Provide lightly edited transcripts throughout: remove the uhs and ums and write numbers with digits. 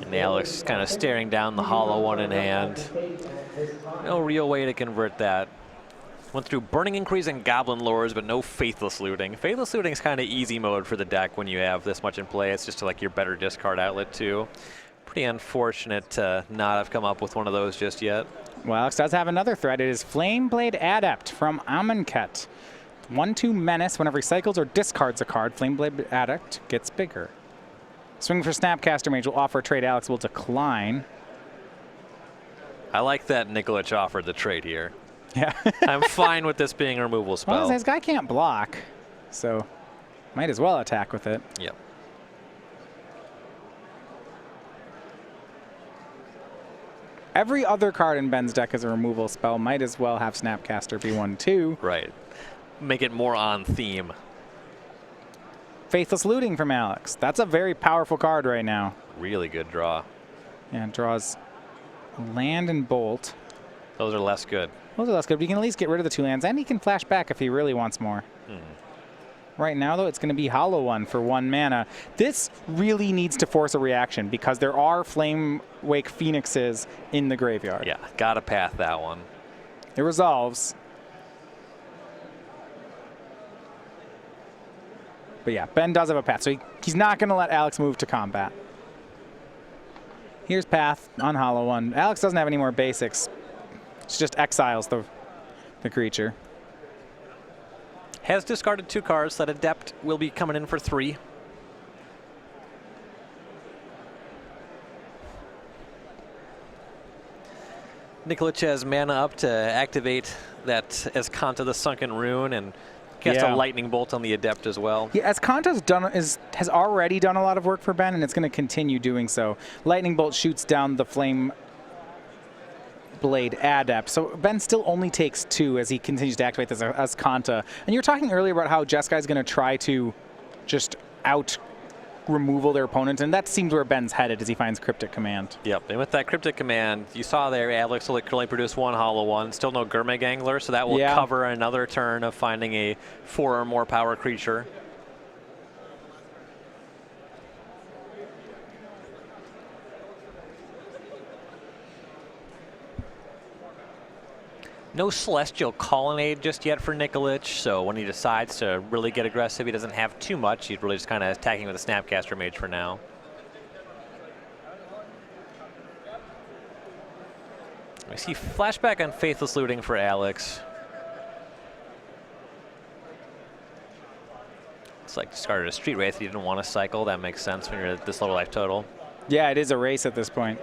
And Alex is kind of staring down the hollow one in hand. No real way to convert that. Went through Burning Increase and Goblin Lures, but no Faithless Looting. Faithless Looting is kind of easy mode for the deck when you have this much in play. It's just like your better discard outlet too. Pretty unfortunate to not have come up with one of those just yet. Well, Alex does have another threat. It is Flameblade Adept from Amonkhet. 1/2 Menace. Whenever he cycles or discards a card, Flameblade Adept gets bigger. Swing for Snapcaster Mage will offer a trade. Alex will decline. I like that Nikolich offered the trade here. Yeah. I'm fine with this being a removal spell. Well, this guy can't block, so might as well attack with it. Yep. Every other card in Ben's deck is a removal spell. Might as well have Snapcaster be one too. Right. Make it more on theme. Faithless Looting from Alex. That's a very powerful card right now. Really good draw. Yeah, it draws land and bolt. Those are less good. Those are less good, but you can at least get rid of the 2 lands, and he can flash back if he really wants more. Right now, though, it's going to be Hollow One for 1 mana. This really needs to force a reaction because there are Flame Wake Phoenixes in the graveyard. Yeah, gotta path that one. It resolves. But yeah, Ben does have a path, so he's not going to let Alex move to combat. Here's path on Hollow One. Alex doesn't have any more basics. It just exiles the creature. Has discarded 2 cards. That Adept will be coming in for 3. Nikolich has mana up to activate that Azcanta the Sunken Rune and cast a Lightning Bolt on the Adept as well. Yeah, Azcanta's has already done a lot of work for Ben, and it's going to continue doing so. Lightning Bolt shoots down the Flame Blade Adept. So Ben still only takes 2 as he continues to activate this Azcanta. And you were talking earlier about how Jeskai is going to try to just out-removal their opponent, and that seems where Ben's headed as he finds Cryptic Command. Yep, and with that Cryptic Command, you saw there Alex will only produce 1 Hollow One, still no Gurmag Angler, so that will cover another turn of finding a 4 or more power creature. No Celestial Colonnade just yet for Nikolich, so when he decides to really get aggressive, he doesn't have too much. He's really just kind of attacking with a Snapcaster Mage for now. I see flashback on Faithless Looting for Alex. Looks like discarded a Street Wraith. He didn't want to cycle. That makes sense when you're at this low life total. Yeah, it is a race at this point.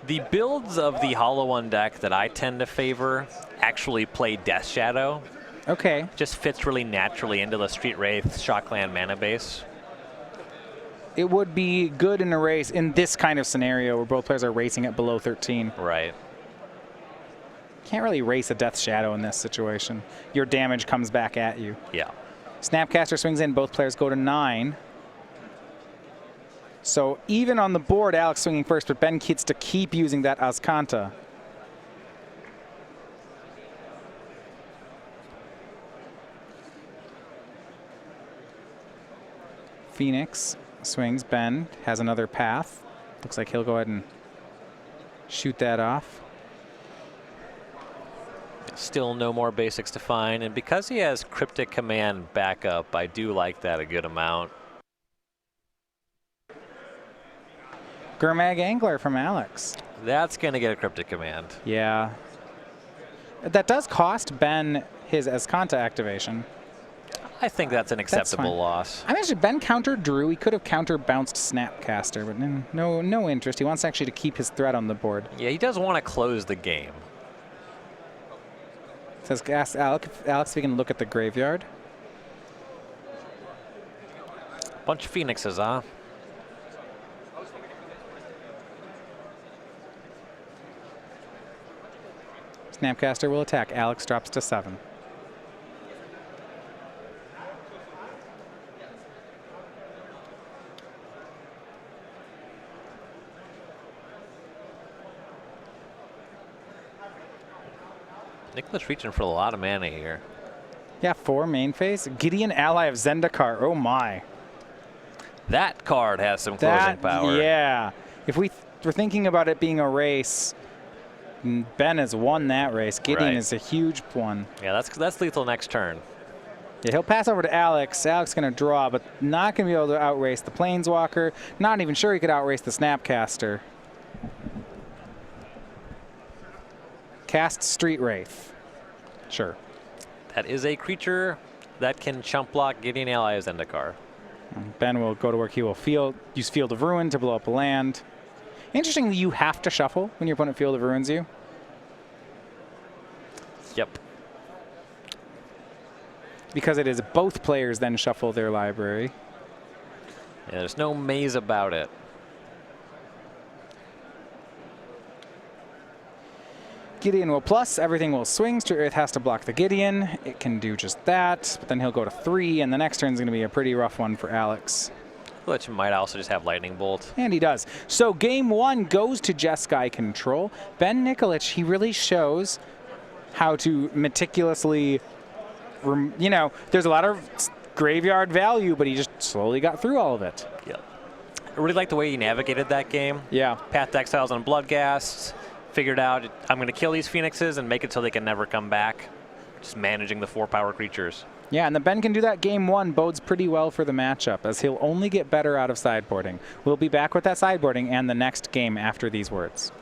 The builds of the Hollow One deck that I tend to favor actually play Death Shadow. Okay. Just fits really naturally into the Street Wraith Shockland mana base. It would be good in a race in this kind of scenario where both players are racing at below 13. Right. Can't really race a Death Shadow in this situation. Your damage comes back at you. Yeah. Snapcaster swings in. Both players go to 9. So even on the board, Alex swinging first, but Ben gets to keep using that Azcanta. Phoenix swings. Ben has another path. Looks like he'll go ahead and shoot that off. Still no more basics to find, and because he has Cryptic Command backup, I do like that a good amount. Gurmag Angler from Alex. That's going to get a Cryptic Command. Yeah. That does cost Ben his Azcanta activation. I think that's an acceptable loss. I mean, Ben countered Drew. He could have counter-bounced Snapcaster, but no interest. He wants actually to keep his threat on the board. Yeah, he does want to close the game. Says, ask Alex if he can look at the graveyard. Bunch of Phoenixes, huh? Snapcaster will attack. Alex drops to 7. Nikolich reaching for a lot of mana here. Yeah, 4 main phase. Gideon Ally of Zendikar. Oh my. That card has some closing power. Yeah. If we're thinking about it being a race, Ben has won that race. Gideon is a huge one. Yeah, that's lethal next turn. Yeah, he'll pass over to Alex. Alex going to draw, but not going to be able to outrace the Planeswalker. Not even sure he could outrace the Snapcaster. Cast Street Wraith. Sure. That is a creature that can chump block Gideon Ally as Zendikar. Ben will go to work. He will use Field of Ruin to blow up a land. Interestingly, you have to shuffle when your opponent Field of Ruins you. Yep. Because it is both players then shuffle their library. Yeah, there's no maze about it. Gideon will plus, everything will swing. Street Wraith has to block the Gideon. It can do just that, but then he'll go to 3, and the next turn is going to be a pretty rough one for Alex. Which might also just have Lightning Bolt. And he does. So game 1 goes to Jeskai control. Ben Nikolich, he really shows how to meticulously, you know, there's a lot of graveyard value, but he just slowly got through all of it. Yep. I really like the way he navigated that game. Yeah. Path to Exiles on Bloodghast. Figured out I'm going to kill these Phoenixes and make it so they can never come back. Just managing the 4-power creatures. Yeah, and the Ben can do that. Game 1 bodes pretty well for the matchup, as he'll only get better out of sideboarding. We'll be back with that sideboarding and the next game after these words.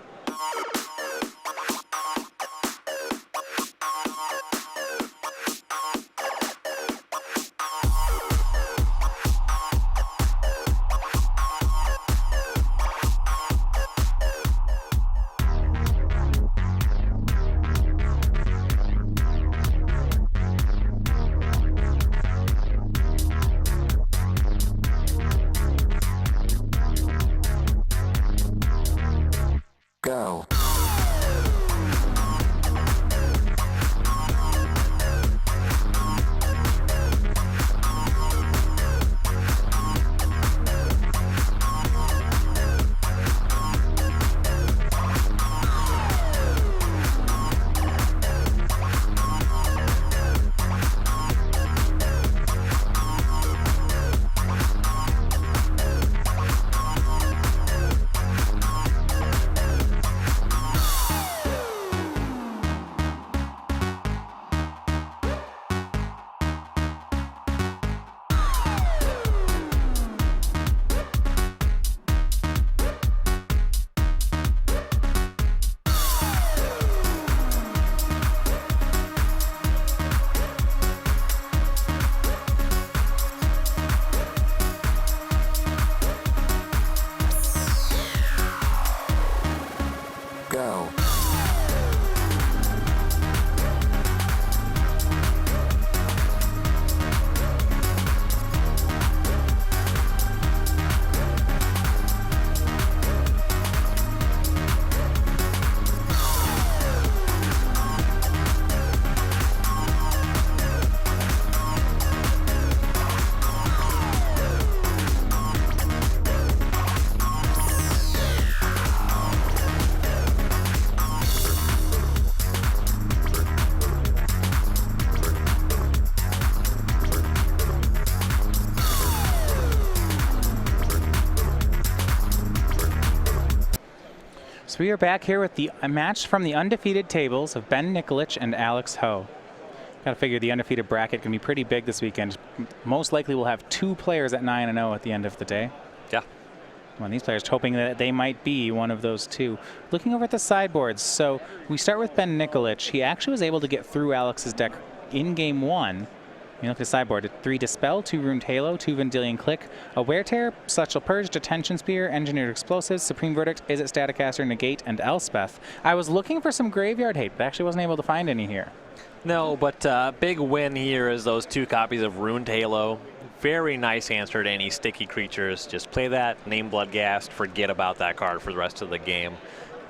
Go. Go. So we are back here with a match from the undefeated tables of Ben Nikolich and Alex Ho. Got to figure the undefeated bracket can be pretty big this weekend. Most likely we'll have 2 players at 9-0 at the end of the day. Yeah. One of these players hoping that they might be one of those 2. Looking over at the sideboards, so we start with Ben Nikolich. He actually was able to get through Alex's deck in game 1. You look at the sideboard, 3 Dispel, 2 Ruined Halo, 2 Vendilion Click, a Wear Tear, Celestial Purge, Detention Spear, Engineered Explosives, Supreme Verdict, Is It Staticaster, Negate, and Elspeth. I was looking for some graveyard hate, but actually wasn't able to find any here. No, but big win here is those 2 copies of Ruined Halo. Very nice answer to any sticky creatures. Just play that, name Bloodghast, forget about that card for the rest of the game.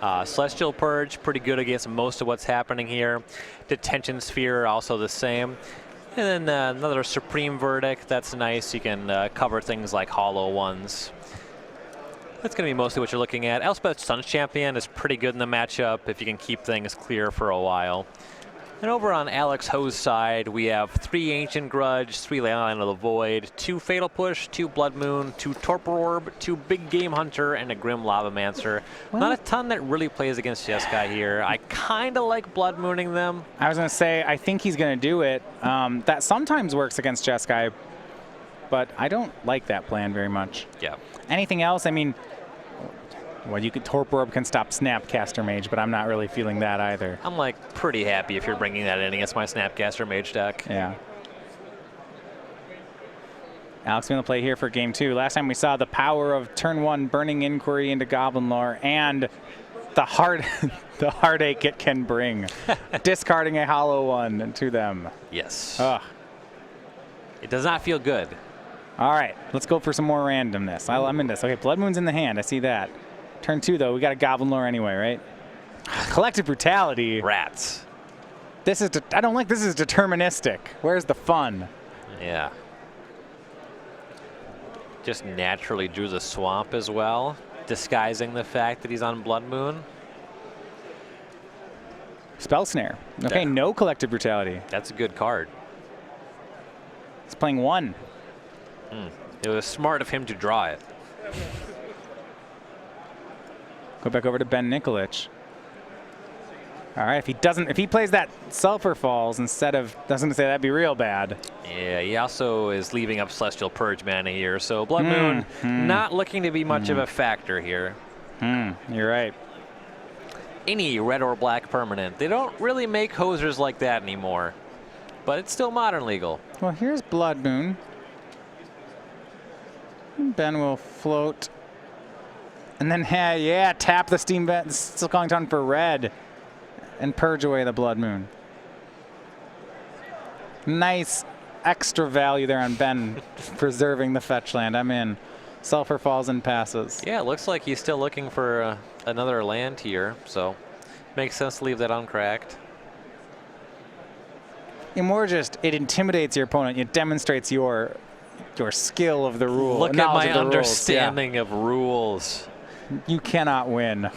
Celestial Purge, pretty good against most of what's happening here. Detention Sphere, also the same. And then another Supreme Verdict, that's nice. You can cover things like hollow ones. That's going to be mostly what you're looking at. Elspeth Sun's Champion is pretty good in the matchup if you can keep things clear for a while. And over on Alex Ho's side, we have 3 Ancient Grudge, 3 Leyline of the Void, 2 Fatal Push, 2 Blood Moon, 2 Torpor Orb, 2 Big Game Hunter, and a Grim Lavamancer. Well, not a ton that really plays against Jeskai here. I kind of like Blood Mooning them. I was going to say, I think he's going to do it. That sometimes works against Jeskai, but I don't like that plan very much. Yeah. Anything else? I mean, well, you could Torpor Orb can stop Snapcaster Mage, but I'm not really feeling that either. I'm like pretty happy if you're bringing that in against my Snapcaster Mage deck. Yeah. Alex going to play here for game 2. Last time we saw the power of turn 1 Burning Inquiry into Goblin Lore and the heartache it can bring. Discarding a hollow one to them. Yes. Ugh. It does not feel good. All right, let's go for some more randomness. I'm in this. Okay, Blood Moon's in the hand. I see that. Turn 2, though, we got a Goblin Lore anyway, right? Collective Brutality. Rats. I don't like this is deterministic. Where's the fun? Yeah. Just naturally drew the Swamp as well, disguising the fact that he's on Blood Moon. Spell Snare. Okay, Yeah. no Collective Brutality. That's a good card. He's playing 1. It was smart of him to draw it. Go back over to Ben Nikolich. All right, if he plays that Sulfur Falls instead of, I was going to say that'd be real bad. Yeah, he also is leaving up Celestial Purge mana here, so Blood Moon not looking to be much of a factor here. You're right. Any red or black permanent. They don't really make hosers like that anymore, but it's still modern legal. Well, here's Blood Moon. Ben will float. And then, yeah, tap the Steam Vent, still calling down for red, and purge away the Blood Moon. Nice extra value there on Ben, preserving the fetch land. I'm in. Sulfur Falls and passes. Yeah, it looks like he's still looking for another land here, so makes sense to leave that uncracked. And more just, it intimidates your opponent. It demonstrates your skill of the rule. Look at my of the understanding of rules. You cannot win.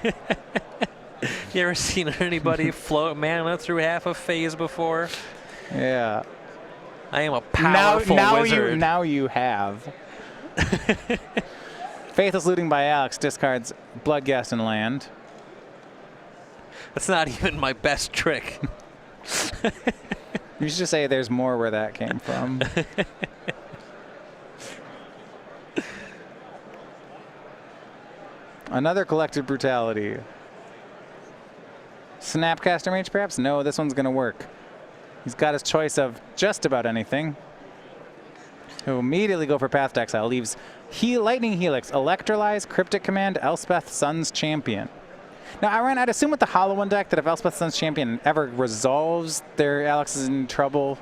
You ever seen anybody float mana through half a phase before? Yeah. I am a powerful wizard. Now you have. Faithless Looting by Alex discards Bloodghast and land. That's not even my best trick. You should just say there's more where that came from. Another Collective Brutality. Snapcaster Mage, perhaps? No, this one's going to work. He's got his choice of just about anything. He'll immediately go for Path to Exile. Leaves Lightning Helix, Electrolyze, Cryptic Command, Elspeth Sun's Champion. Now, I'd assume with the Hollow One deck that if Elspeth Sun's Champion ever resolves, Alex is in trouble.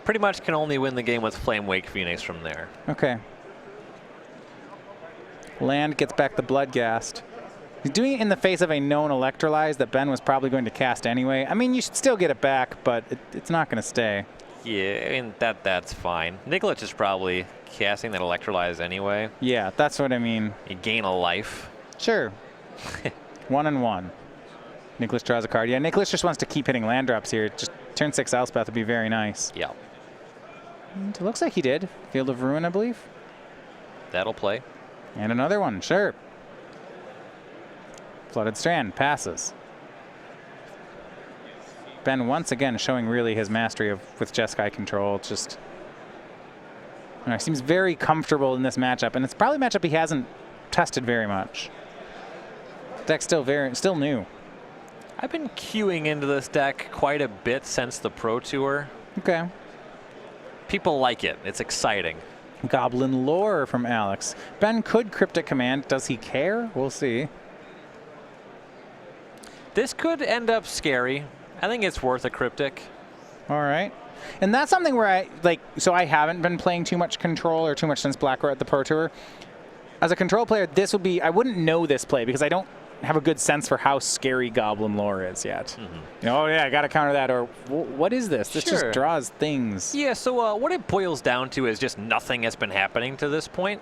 Pretty much can only win the game with Flame Wake Phoenix from there. Okay. Land gets back the Bloodghast. He's doing it in the face of a known Electrolyze that Ben was probably going to cast anyway. I mean, you should still get it back, but it's not going to stay. Yeah, I mean, that's fine. Nikolich is probably casting that Electrolyze anyway. Yeah, that's what I mean. You gain a life. Sure. 1 and 1. Nikolich draws a card. Yeah, Nikolich just wants to keep hitting land drops here. Just turn 6 Elspeth would be very nice. Yeah. And it looks like he did. Field of Ruin, I believe. That'll play. And another one, sure. Flooded Strand passes. Ben once again showing really his mastery with Jeskai control. Just seems very comfortable in this matchup, and it's probably a matchup he hasn't tested very much. Deck's still new. I've been queuing into this deck quite a bit since the Pro Tour. Okay. People like it. It's exciting. Goblin Lore from Alex. Ben could Cryptic Command. Does he care? We'll see. This could end up scary. I think it's worth a Cryptic. All right. And that's something where I haven't been playing too much Control or too much since Blackroot at the Pro Tour. As a Control player, this would be, I wouldn't know this play because I don't have a good sense for how scary Goblin Lore is yet. Oh yeah, I got to counter that. Or what is this? This just draws things. Yeah, so what it boils down to is just nothing has been happening to this point,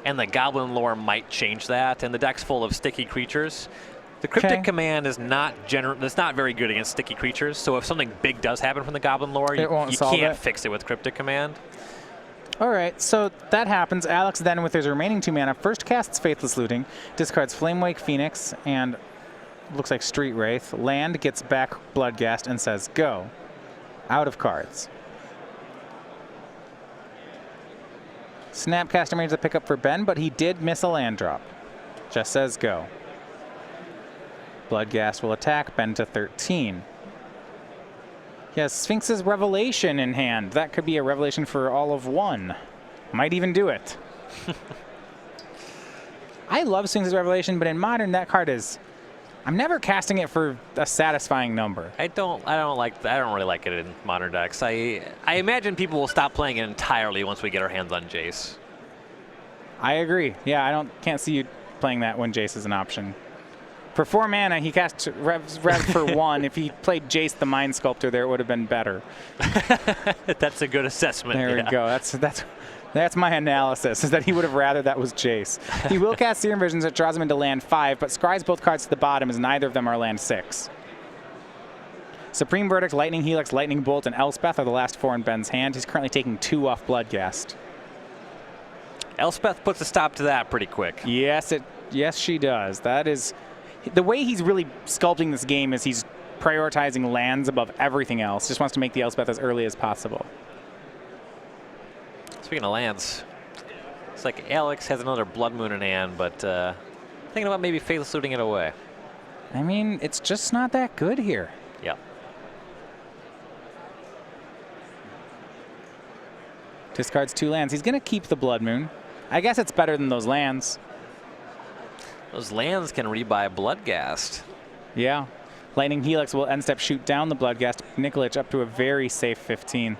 and the Goblin Lore might change that, and the deck's full of sticky creatures. The Cryptic Okay. Command is not it's not very good against sticky creatures, so if something big does happen from the Goblin Lore, you solve can't it. fix it with Cryptic Command. All right, so that happens. Alex then, with his remaining 2 mana, first casts Faithless Looting, discards Flamewake Phoenix, and looks like Street Wraith. Land, gets back Bloodghast, and says, go. Out of cards. Snapcaster made the pickup for Ben, but he did miss a land drop. Just says, go. Bloodghast will attack, Ben to 13. He has Sphinx's Revelation in hand. That could be a revelation for all of 1. Might even do it. I love Sphinx's Revelation, but in Modern, that card is... I'm never casting it for a satisfying number. I don't really like it in Modern decks. I imagine people will stop playing it entirely once we get our hands on Jace. I agree. Yeah, can't see you playing that when Jace is an option. For 4 mana, he cast Rev for 1. If he played Jace the Mind Sculptor there, it would have been better. That's a good assessment. There we go. That's my analysis, is that he would have rather that was Jace. He will cast Serum Visions, that draws him into land 5, but scries both cards to the bottom as neither of them are land 6. Supreme Verdict, Lightning Helix, Lightning Bolt, and Elspeth are the last 4 in Ben's hand. He's currently taking 2 off Bloodghast. Elspeth puts a stop to that pretty quick. Yes, she does. That is... The way he's really sculpting this game is he's prioritizing lands above everything else. Just wants to make the Elspeth as early as possible. Speaking of lands, it's like Alex has another Blood Moon in hand, but thinking about maybe Faithless Looting it away. I mean, it's just not that good here. Yep. Discards 2 lands. He's going to keep the Blood Moon. I guess it's better than those lands. Those lands can rebuy Bloodghast. Yeah. Lightning Helix will end step shoot down the Bloodghast. Nikolich up to a very safe 15.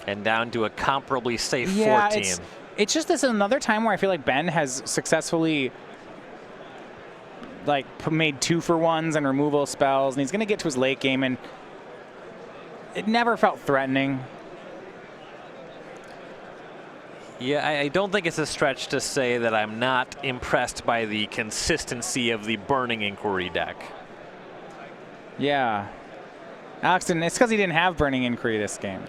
And down to a comparably safe 14. Yeah, it's just this another time where I feel like Ben has successfully made 2-for-1s and removal spells, and he's going to get to his late game, and it never felt threatening. Yeah, I don't think it's a stretch to say that I'm not impressed by the consistency of the Burning Inquiry deck. Yeah. Alex, it's because he didn't have Burning Inquiry this game.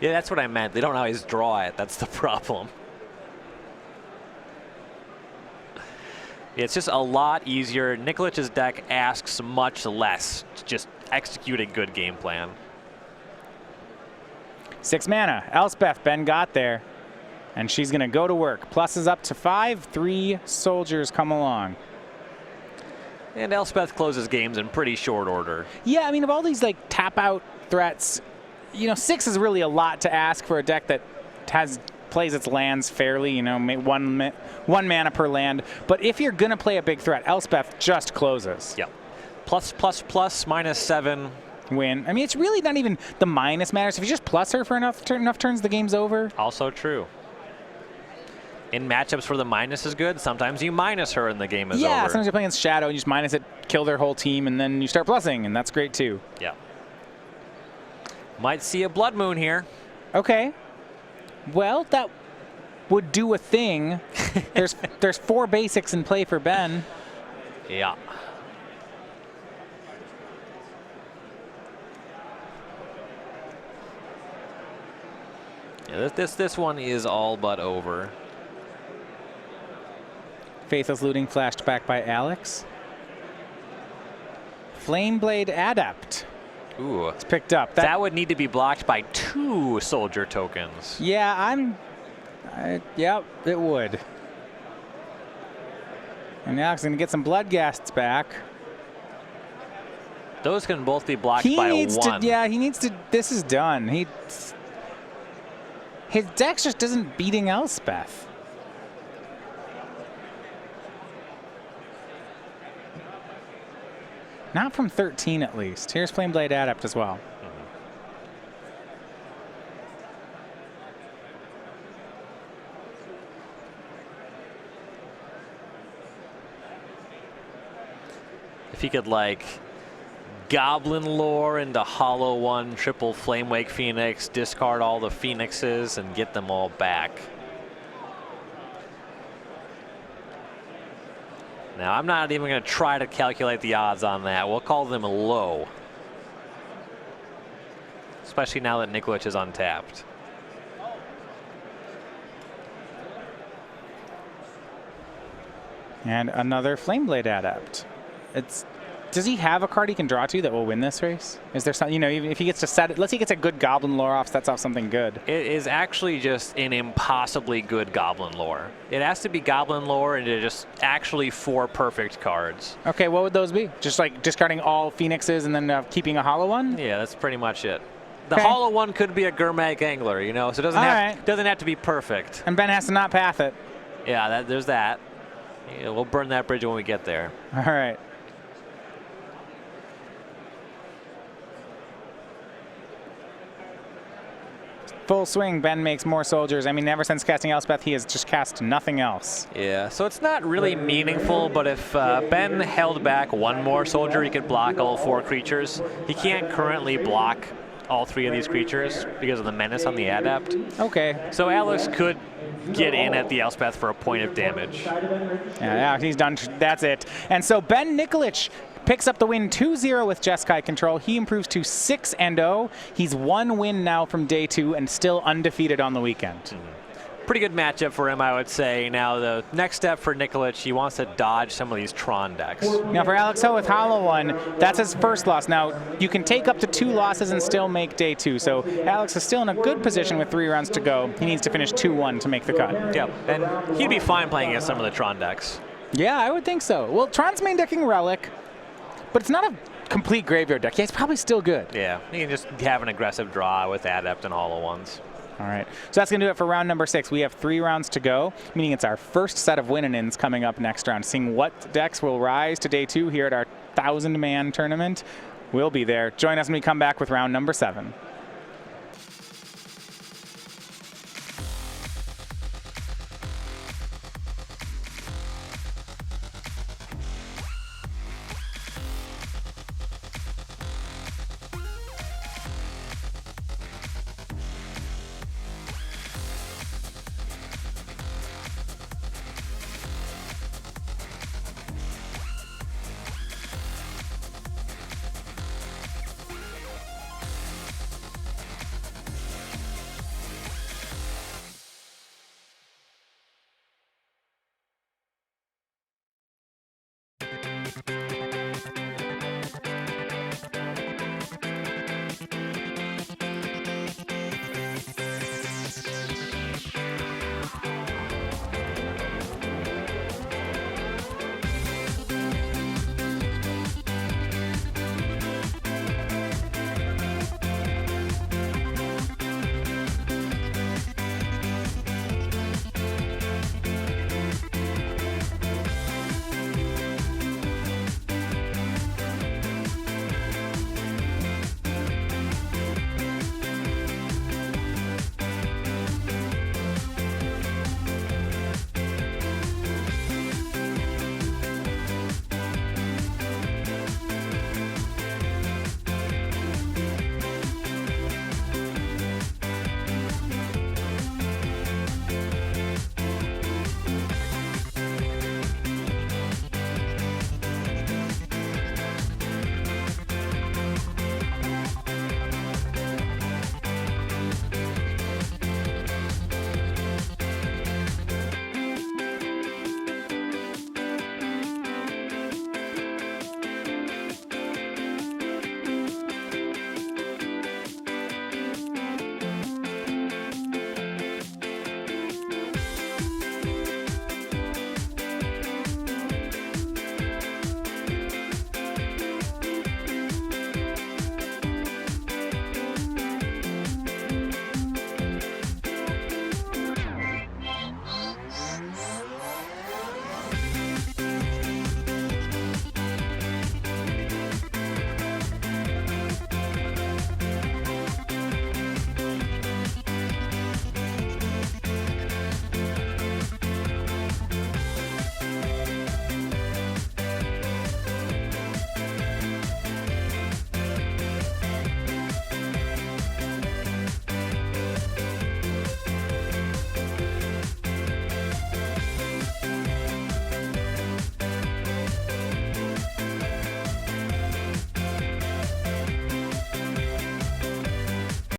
Yeah, that's what I meant. They don't always draw it. That's the problem. Yeah, it's just a lot easier. Nikolich's deck asks much less to just execute a good game plan. 6 mana. Elspeth, Ben got there. And she's going to go to work. Pluses up to 5. 3 soldiers come along. And Elspeth closes games in pretty short order. Yeah, I mean, of all these tap out threats, 6 is really a lot to ask for a deck that plays its lands fairly, one mana per land. But if you're going to play a big threat, Elspeth just closes. Yep. Plus, -7. Win. I mean, it's really not even the minus matters. If you just plus her for enough turns, the game's over. Also true. In matchups where the minus is good, sometimes you minus her and the game is over. Yeah, sometimes you're playing against Shadow and you just minus it, kill their whole team, and then you start plussing, and that's great too. Yeah. Might see a Blood Moon here. Okay. Well, that would do a thing. There's 4 basics in play for Ben. Yeah. Yeah, this one is all but over. Faithless Looting flashed back by Alex. Flameblade Adept. Ooh. It's picked up. That would need to be blocked by 2 soldier tokens. Yeah, yep, it would. And Alex is going to get some Bloodghasts back. Those can both be blocked by 1. Yeah, he needs to. This is done. His deck just isn't beating Elspeth. Not from 13, at least. Here's Flameblade Adept as well. If he could, Goblin Lore into Hollow 1, triple Flamewake Phoenix, discard all the Phoenixes, and get them all back. Now, I'm not even going to try to calculate the odds on that. We'll call them low. Especially now that Nikolich is untapped. And another Flameblade Adept. Does he have a card he can draw to that will win this race? Is there something, you know, even if he gets to set it, let's say he gets a good Goblin Lore off, sets off something good. It is actually just an impossibly good Goblin Lore. It has to be Goblin Lore and it just actually 4 perfect cards. Okay, what would those be? Just like discarding all Phoenixes and then keeping a hollow one? Yeah, that's pretty much it. The Okay. hollow one could be a Gurmag Angler, you know, so it doesn't have to be perfect. And Ben has to not path it. Yeah, there's that. Yeah, we'll burn that bridge when we get there. All right. Full swing, Ben makes more soldiers. I mean, ever since casting Elspeth, he has just cast nothing else. Yeah, so it's not really meaningful, but if Ben held back 1 more soldier, he could block all 4 creatures. He can't currently block all 3 of these creatures because of the menace on the Adept. Okay. So Alex could get in at the Elspeth for a point of damage. Yeah, he's done. That's it. And so Ben Nikolich picks up the win 2-0 with Jeskai control. He improves to 6-0. He's 1 win now from day 2 and still undefeated on the weekend. Pretty good matchup for him, I would say. Now, the next step for Nikolich, he wants to dodge some of these Tron decks. Now, for Alex Ho with Hollow One, that's his first loss. Now, you can take up to 2 losses and still make day 2. So Alex is still in a good position with 3 rounds to go. He needs to finish 2-1 to make the cut. Yep, and he'd be fine playing against some of the Tron decks. Yeah, I would think so. Well, Tron's main decking Relic, but it's not a complete graveyard deck. Yeah, it's probably still good. Yeah, you can just have an aggressive draw with Adept and Hollow Ones. All right, so that's going to do it for round number 6. We have 3 rounds to go, meaning it's our first set of win-and-ins coming up next round. Seeing what decks will rise to day 2 here at our 1,000-man tournament. We'll be there. Join us when we come back with round number 7.